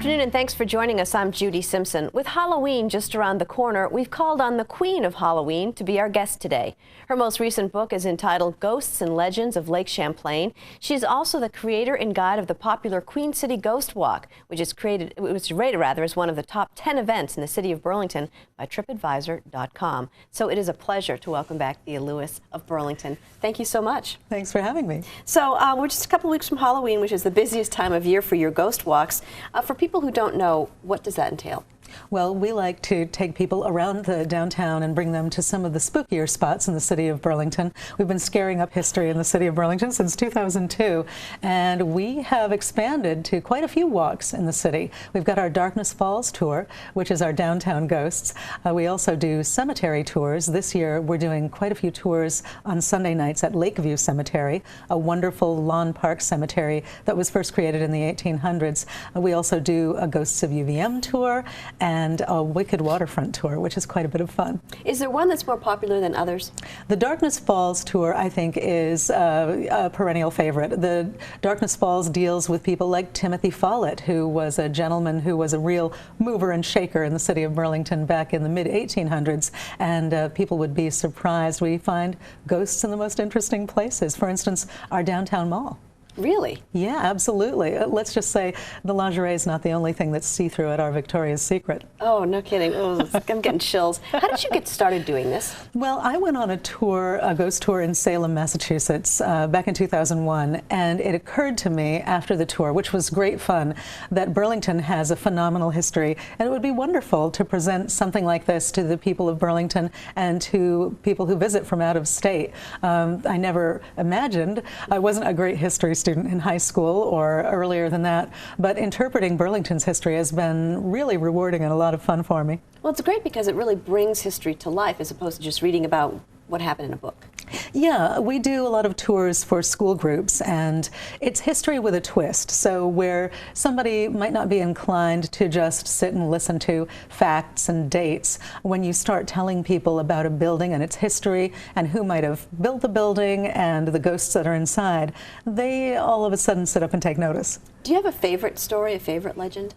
afternoon and thanks for joining us. I'm Judy Simpson. With Halloween just around the corner, we've called on the Queen of Halloween to be our guest today. Her most recent book is entitled Ghosts and Legends of Lake Champlain. She's also the creator and guide of the popular Queen City Ghostwalk, which is rated as one of the top 10 events in the city of Burlington by TripAdvisor.com. So it is a pleasure to welcome back Thea Lewis of Burlington. Thank you so much. Thanks for having me. So we're just a couple weeks from Halloween, which is the busiest time of year for your ghost walks. For people who don't know, what does that entail? Well, we like to take people around the downtown and bring them to some of the spookier spots in the city of Burlington. We've been scaring up history in the city of Burlington since 2002, and we have expanded to quite a few walks in the city. We've got our Darkness Falls tour, which is our downtown ghosts. We also do cemetery tours. This year, we're doing quite a few tours on Sunday nights at Lakeview Cemetery, a wonderful lawn park cemetery that was first created in the 1800s. We also do a Ghosts of UVM tour and a Wicked Waterfront tour, which is quite a bit of fun. Is there one that's more popular than others? The Darkness Falls tour, I think, is a perennial favorite. The Darkness Falls deals with people like Timothy Follett, who was a gentleman who was a real mover and shaker in the city of Burlington back in the mid-1800s, and people would be surprised. We find ghosts in the most interesting places. For instance, our downtown mall. Really? Yeah, absolutely. Let's just say the lingerie is not the only thing that's see-through at our Victoria's Secret. Oh, no kidding. Oh, I'm getting chills. How did you get started doing this? Well, I went on a tour, a ghost tour in Salem, Massachusetts, back in 2001, and it occurred to me after the tour, which was great fun, that Burlington has a phenomenal history, and it would be wonderful to present something like this to the people of Burlington and to people who visit from out of state. I never imagined, I wasn't a great history student in high school or earlier than that, but interpreting Burlington's history has been really rewarding and a lot of fun for me. Well, it's great because it really brings history to life as opposed to just reading about what happened in a book. Yeah, we do a lot of tours for school groups, and it's history with a twist. So where somebody might not be inclined to just sit and listen to facts and dates, when you start telling people about a building and its history and who might have built the building and the ghosts that are inside, they all of a sudden sit up and take notice. Do you have a favorite story, a favorite legend?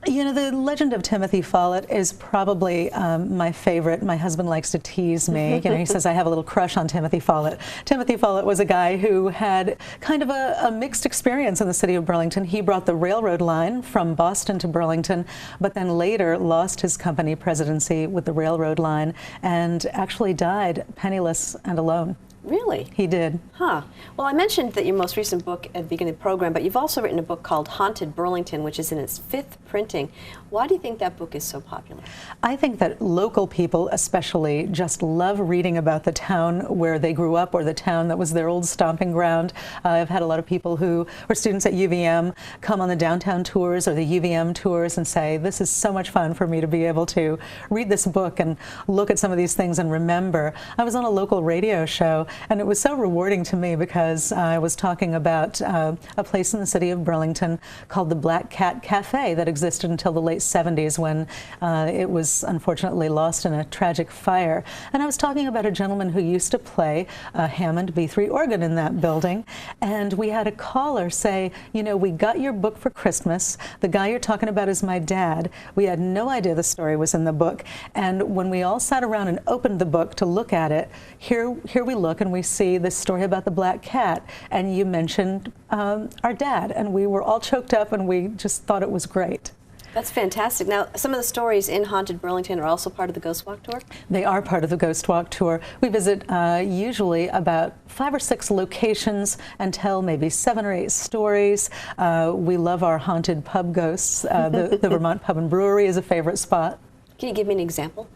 You know, the legend of Timothy Follett is probably my favorite. My husband likes to tease me. You know, he says I have a little crush on Timothy Follett. Timothy Follett was a guy who had kind of a mixed experience in the city of Burlington. He brought the railroad line from Boston to Burlington, but then later lost his company presidency with the railroad line and actually died penniless and alone. Really? He did. Huh. Well, I mentioned that your most recent book at the beginning of the program, but you've also written a book called Haunted Burlington, which is in its 5th printing. Why do you think that book is so popular? I think that local people especially just love reading about the town where they grew up or the town that was their old stomping ground. I've had a lot of people who were students at UVM come on the downtown tours or the UVM tours and say, this is so much fun for me to be able to read this book and look at some of these things and remember. I was on a local radio show, and it was so rewarding to me because I was talking about a place in the city of Burlington called the Black Cat Cafe that existed until the late 70s when it was unfortunately lost in a tragic fire. And I was talking about a gentleman who used to play a Hammond B3 organ in that building. And we had a caller say, you know, we got your book for Christmas. The guy you're talking about is my dad. We had no idea the story was in the book. And when we all sat around and opened the book to look at it, here we look and we see this story about the black cat, and you mentioned our dad, and we were all choked up and we just thought it was great. That's fantastic. Now, some of the stories in Haunted Burlington are also part of the Ghostwalk tour? They are part of the Ghostwalk tour. We visit usually about 5 or 6 locations and tell maybe 7 or 8 stories. We love our haunted pub ghosts. The Vermont Pub Brewery is a favorite spot. Can you give me an example?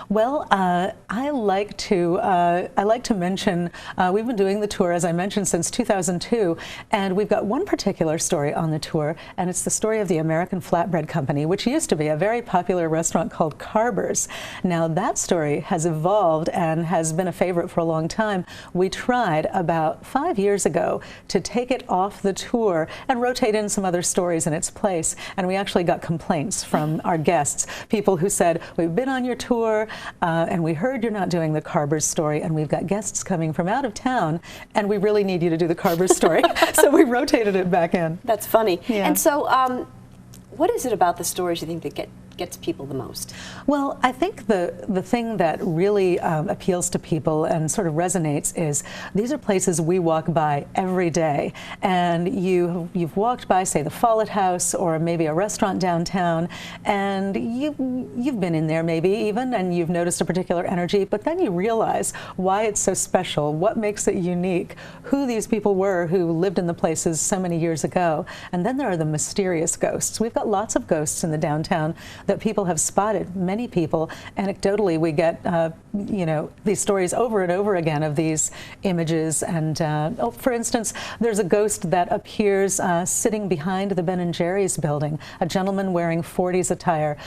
Well, I like to mention, we've been doing the tour, as I mentioned, since 2002, and we've got one particular story on the tour, and it's the story of the American Flatbread Company, which used to be a very popular restaurant called Carber's. Now, that story has evolved and has been a favorite for a long time. We tried about 5 years ago to take it off the tour and rotate in some other stories in its place, and we actually got complaints from our guests, people who said, we've been on your tour, and we heard you're not doing the Carber's story, and we've got guests coming from out of town, and we really need you to do the Carber's story. So we rotated it back in. That's funny. Yeah. And so What is it about the stories you think that gets people the most? Well, I think the thing that really appeals to people and sort of resonates is these are places we walk by every day, and you've walked by, say, the Follett House or maybe a restaurant downtown, and you've been in there maybe even, and you've noticed a particular energy, but then you realize why it's so special, what makes it unique, who these people were who lived in the places so many years ago. And then there are the mysterious ghosts. We've got lots of ghosts in the downtown that people have spotted. Many people, anecdotally, we get these stories over and over again of these images. And for instance, there's a ghost that appears sitting behind the Ben & Jerry's building, a gentleman wearing 40s attire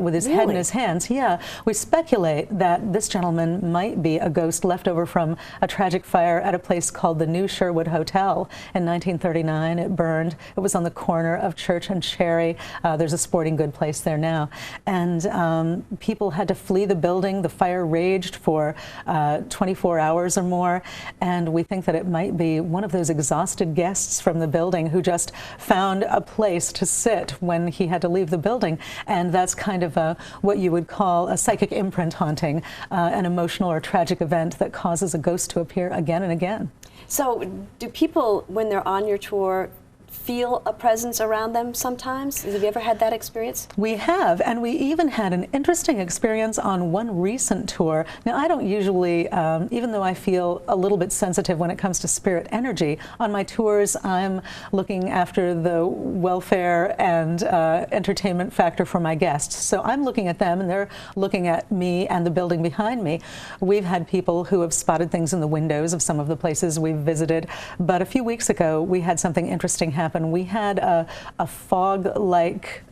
with his head in his hands. Yeah, we speculate that this gentleman might be a ghost left over from a tragic fire at a place called the New Sherwood Hotel in 1939. It burned. It was on the corner of Church and Cherry. There's a sporting good place there now. And people had to flee the building. The fire raged for 24 hours or more. And we think that it might be one of those exhausted guests from the building who just found a place to sit when he had to leave the building. And that's kind of what you would call a psychic imprint haunting, an emotional or tragic event that causes a ghost to appear again and again. So do people, when they're on your tour, feel a presence around them sometimes? Have you ever had that experience? We have, and we even had an interesting experience on one recent tour. Now, I don't usually, even though I feel a little bit sensitive when it comes to spirit energy, on my tours I'm looking after the welfare and entertainment factor for my guests. So I'm looking at them and they're looking at me and the building behind me. We've had people who have spotted things in the windows of some of the places we've visited, but a few weeks ago we had something interesting happen. We had a fog-like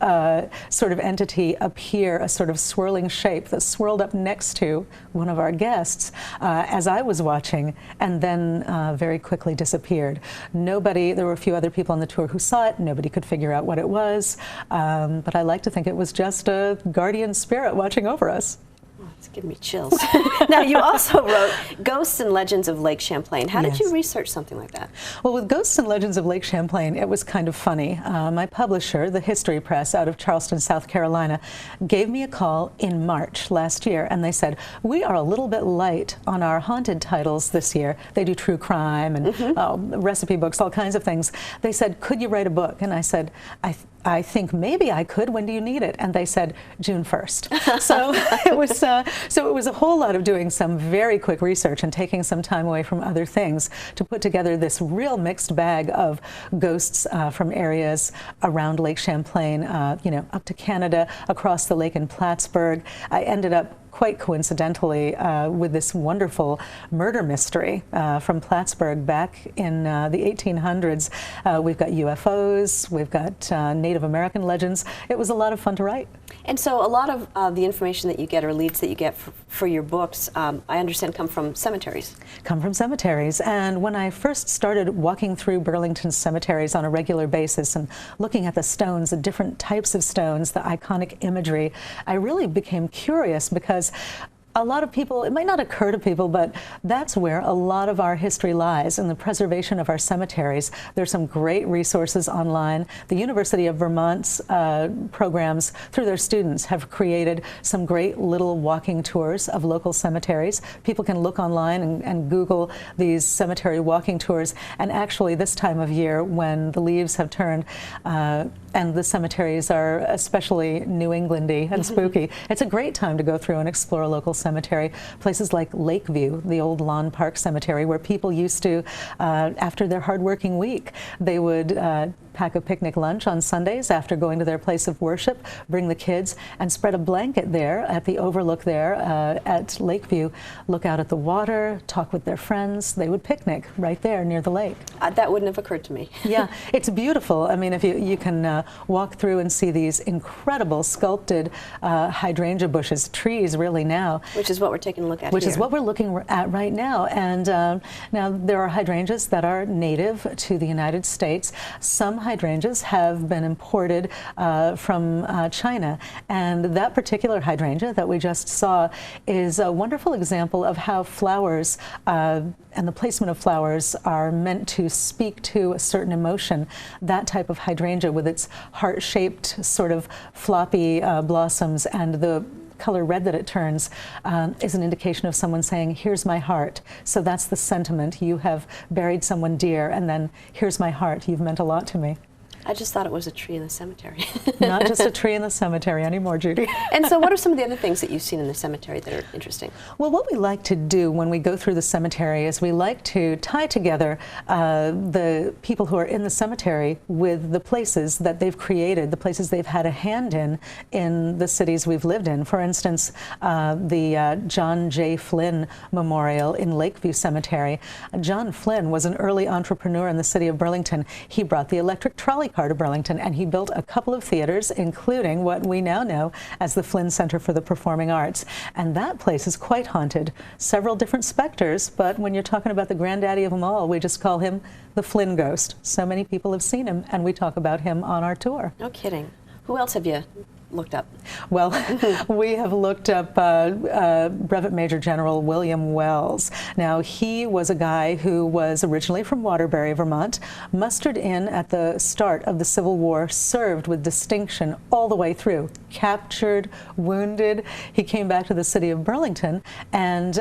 sort of entity appear, a sort of swirling shape that swirled up next to one of our guests as I was watching, and then very quickly disappeared. There were a few other people on the tour who saw it. Nobody could figure out what it was, but I like to think it was just a guardian spirit watching over us. It's giving me chills. Now, you also wrote Ghosts and Legends of Lake Champlain. How did you research something like that? Well, with Ghosts and Legends of Lake Champlain, it was kind of funny. My publisher, the History Press out of Charleston, South Carolina, gave me a call in March last year, and they said, we are a little bit light on our haunted titles this year. They do true crime and recipe books, all kinds of things. They said, could you write a book? And I said, I think maybe I could. When do you need it? And they said June 1st. So it was a whole lot of doing some very quick research and taking some time away from other things to put together this real mixed bag of ghosts from areas around Lake Champlain, up to Canada, across the lake in Plattsburgh. I ended up quite coincidentally with this wonderful murder mystery from Plattsburgh back in the 1800s. We've got UFOs, we've got Native American legends. It was a lot of fun to write. And so a lot of the information that you get, or leads that you get for your books, I understand come from cemeteries. Come from cemeteries. And when I first started walking through Burlington cemeteries on a regular basis and looking at the stones, the different types of stones, the iconic imagery, I really became curious because a lot of people, it might not occur to people, but that's where a lot of our history lies, in the preservation of our cemeteries. There's some great resources online. The University of Vermont's programs, through their students, have created some great little walking tours of local cemeteries. People can look online and Google these cemetery walking tours, and actually this time of year when the leaves have turned and the cemeteries are especially New Englandy and spooky, it's a great time to go through and explore a local cemetery. Places like Lakeview, the old Lawn Park Cemetery, where people used to, after their hard-working week, they would pack a picnic lunch on Sundays after going to their place of worship, bring the kids, and spread a blanket there at the overlook there at Lakeview, look out at the water, talk with their friends. They would picnic right there near the lake. That wouldn't have occurred to me. Yeah, it's beautiful. I mean, if you can walk through and see these incredible sculpted hydrangea bushes, trees really now. Which is what we're taking a look at Which here. is what we're looking at right now. And now there are hydrangeas that are native to the United States. Some hydrangeas have been imported from China, and that particular hydrangea that we just saw is a wonderful example of how flowers and the placement of flowers are meant to speak to a certain emotion. That type of hydrangea with its these heart-shaped sort of floppy blossoms, and the color red that it turns is an indication of someone saying, here's my heart. So that's the sentiment. You have buried someone dear, and then here's my heart. You've meant a lot to me. I just thought it was a tree in the cemetery. Not just a tree in the cemetery anymore, Judy. And so what are some of the other things that you've seen in the cemetery that are interesting? Well, what we like to do when we go through the cemetery is we like to tie together the people who are in the cemetery with the places that they've created, the places they've had a hand in the cities we've lived in. For instance, the John J. Flynn Memorial in Lakeview Cemetery. John Flynn was an early entrepreneur in the city of Burlington. He brought the electric trolley car to Burlington, and he built a couple of theaters, including what we now know as the Flynn Center for the Performing Arts. And that place is quite haunted. Several different specters, but when you're talking about the granddaddy of them all, we just call him the Flynn Ghost. So many people have seen him, and we talk about him on our tour. No kidding. Who else have you looked up? Well, we have looked up Brevet Major General William Wells. Now, he was a guy who was originally from Waterbury, Vermont, mustered in at the start of the Civil War, served with distinction all the way through, captured, wounded. He came back to the city of Burlington, and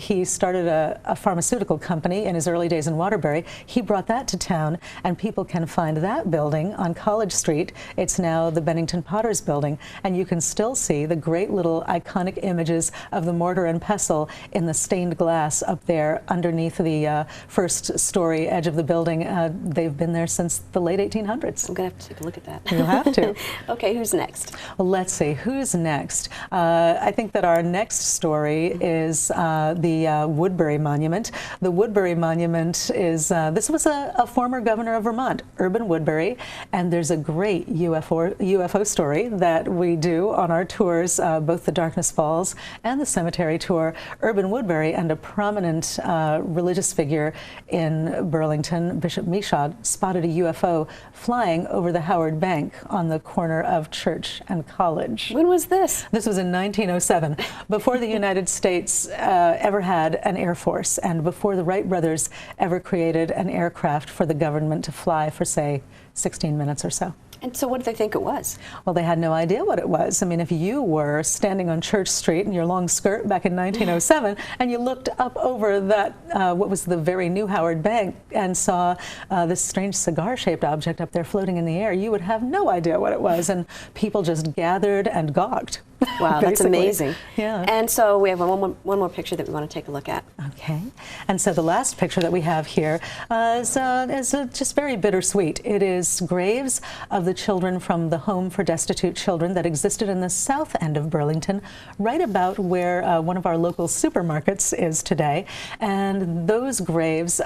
he started a pharmaceutical company in his early days in Waterbury. He brought that to town, and people can find that building on College Street. It's now the Bennington Potter's Building. And you can still see the great little iconic images of the mortar and pestle in the stained glass up there underneath the first story edge of the building. They've been there since the late 1800s. I'm going to have to take a look at that. You'll have to. Okay, who's next? Well, let's see. Who's next? I think that our next story is the Woodbury Monument. The Woodbury Monument is, this was a former governor of Vermont, Urban Woodbury, and there's a great UFO story that we do on our tours, both the Darkness Falls and the cemetery tour. Urban Woodbury and a prominent religious figure in Burlington, Bishop Meshaw, spotted a UFO flying over the Howard Bank on the corner of Church and College. When was this? This was in 1907, before the United States ever had an Air Force, and before the Wright brothers ever created an aircraft for the government to fly for, say, 16 minutes or so. And so what did they think it was? Well, they had no idea what it was. I mean, if you were standing on Church Street in your long skirt back in 1907 and you looked up over that, what was the very new Howard Bank, and saw this strange cigar-shaped object up there floating in the air, you would have no idea what it was, and people just gathered and gawked. Wow, that's amazing. Yeah. And so we have one more picture that we want to take a look at. Okay. And so the last picture that we have here is just very bittersweet. It is graves of the children from the Home for Destitute Children that existed in the south end of Burlington, right about where one of our local supermarkets is today. And those graves,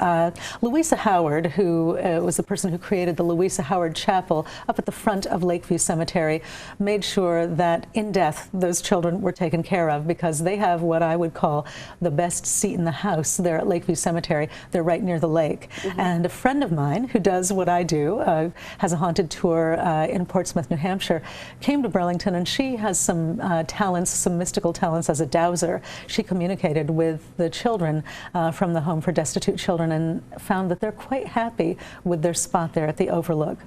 Louisa Howard, who was the person who created the Louisa Howard Chapel up at the front of Lakeview Cemetery, made sure that in death those children were taken care of, because they have what I would call the best seat in the house there at Lakeview Cemetery. They're right near the lake. And a friend of mine who does what I do, has a haunted tour in Portsmouth, New Hampshire, came to Burlington, and she has some talents, some mystical talents as a dowser. She communicated with the children from the Home for Destitute Children and found that they're quite happy with their spot there at the overlook.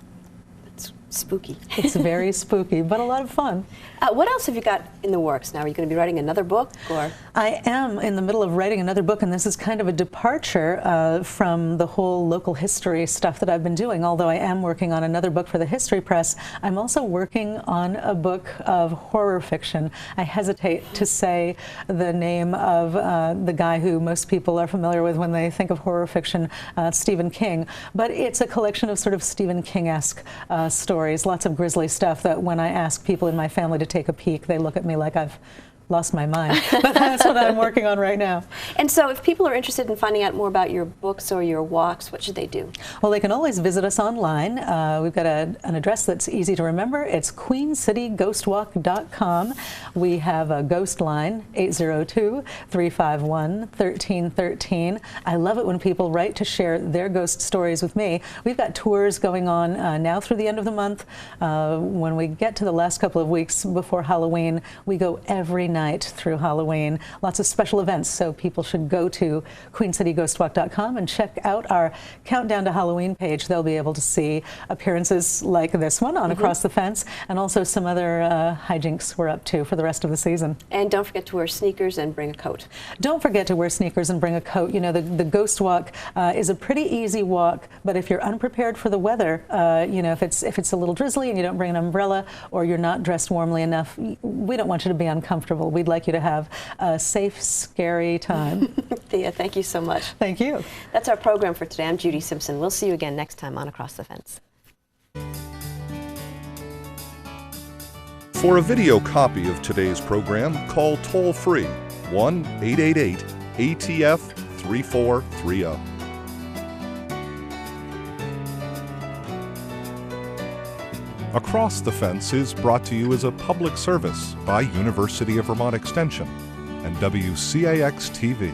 It's spooky. It's very spooky, but a lot of fun. What else have you got in the works now? Are you going to be writing another book, or? I am in the middle of writing another book, and this is kind of a departure from the whole local history stuff that I've been doing. Although I am working on another book for the History Press, I'm also working on a book of horror fiction. I hesitate to say the name of the guy who most people are familiar with when they think of horror fiction, Stephen King, but it's a collection of sort of Stephen King-esque stories, lots of grisly stuff that when I ask people in my family to take a peek, they look at me like I've lost my mind. But that's what I'm working on right now. And so if people are interested in finding out more about your books or your walks, what should they do? Well, they can always visit us online. We've got an address that's easy to remember. It's queencityghostwalk.com. We have a ghost line, 802-351-1313. I love it when people write to share their ghost stories with me. We've got tours going on now through the end of the month. When we get to the last couple of weeks before Halloween, we go every night through Halloween. Lots of special events, so people should go to queencityghostwalk.com and check out our Countdown to Halloween page. They'll be able to see appearances like this one on Across the Fence, and also some other hijinks we're up to for the rest of the season. And don't forget to wear sneakers and bring a coat. Don't forget to wear sneakers and bring a coat. You know, the Ghost Walk is a pretty easy walk, but if you're unprepared for the weather, you know, if it's a little drizzly and you don't bring an umbrella, or you're not dressed warmly enough, we don't want you to be uncomfortable. We'd like you to have a safe, scary time. Thea, thank you so much. Thank you. That's our program for today. I'm Judy Simpson. We'll see you again next time on Across the Fence. For a video copy of today's program, call toll-free 1-888-ATF-3430. Across the Fence is brought to you as a public service by University of Vermont Extension and WCAX-TV.